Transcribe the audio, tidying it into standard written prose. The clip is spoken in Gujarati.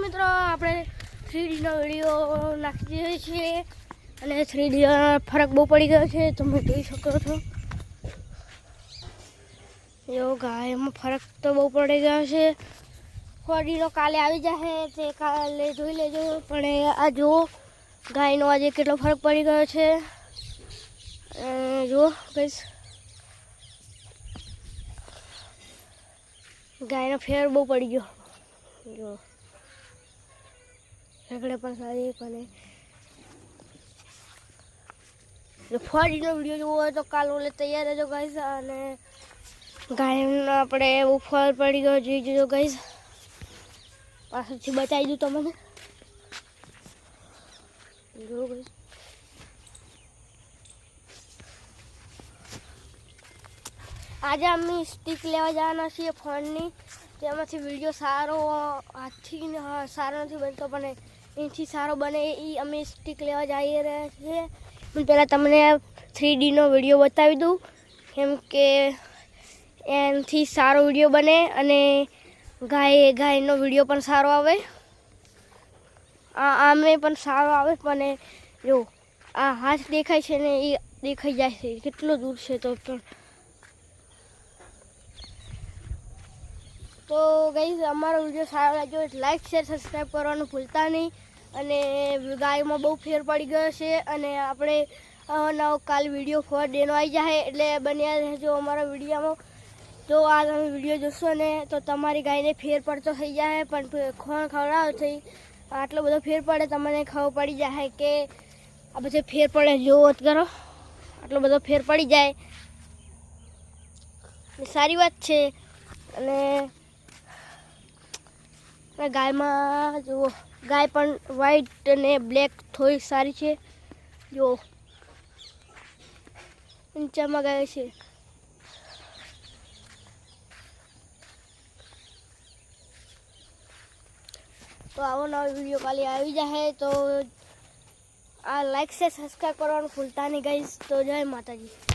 મિત્રો આપણે 3D નો વિડીયો નાખી દીધો છે અને 3D ફરક બહુ પડી ગયો છે, તમે જોઈ શકો છો। જો ગાયમાં ફરક તો બહુ પડી ગયો છે। 4D નો કાલે આવી જશે, તે કાલે જોઈ લેજો। પણ આ જો ગાયનો આજે કેટલો ફરક પડી ગયો છે, જો ગાઈસ ગાયનો ફેર બહુ પડી ગયો। જો સગડે પણ સારી પણ 4D નો વિડીયો જોવો હોય તો કાલ ઓલે તૈયાર રહેજો ગાઈસ। અને ગાયનો આપણે બહુ ફર પડી ગયો જોઈ જોજો ગાઈસ, પાછળથી બતાવી દઉં તમને। જો ગાઈસ આજે અમે સ્ટીક લેવા જવાના છીએ ફોનની, તેમાંથી વિડીયો સારો હાથથી સારો નથી બનતો, પણ એનાથી સારો બને એ અમે સ્ટીક લેવા જઈ રહ્યા છીએ। હું પહેલાં તમને 3D નો વિડીયો બતાવી દઉં, કેમ કે એનાથી સારો વિડીયો બને અને ગાયનો વિડીયો પણ સારો આવે, આમે પણ સારો આવે। પણ જો આ હાથ દેખાય છે ને એ દેખાઈ જાય છે કેટલો દૂર છે, તો ગાઈસ અમારો વિડીયો સારો લાગ્યો લાઈક શેર સબસ્ક્રાઈબ કરવાનું ભૂલતા નહીં। અને ગાયમાં બહુ ફેર પડી ગયો છે અને આપણે નવો કાલ વિડીયો 4D નો આવી જાય, એટલે બન્યા રહેજો અમારા વિડીયોમાં। તો આ તમે વિડીયો જોશો ને તો તમારી ગાયને ફેર પડતો થઈ જાય, પણ ખોણ ખવડાવો થઈ આટલો બધો ફેર પડે તમને ખબર પડી જાય કે આ બધો ફેર પડે। જોવો જ કરો, આટલો બધો ફેર પડી જાય સારી વાત છે। અને ગાયમાં જુઓ ગાય પણ વ્હાઈટ અને બ્લેક થોડી સારી છે। જો ઊંચામાં ગાય છે, તો આવો નવો વિડીયો કાલે આવી જાય। તો આ લાઈક છે સબસ્ક્રાઈબ કરવાનું ભૂલતા નહીં ગાઈસ। તો જય માતાજી।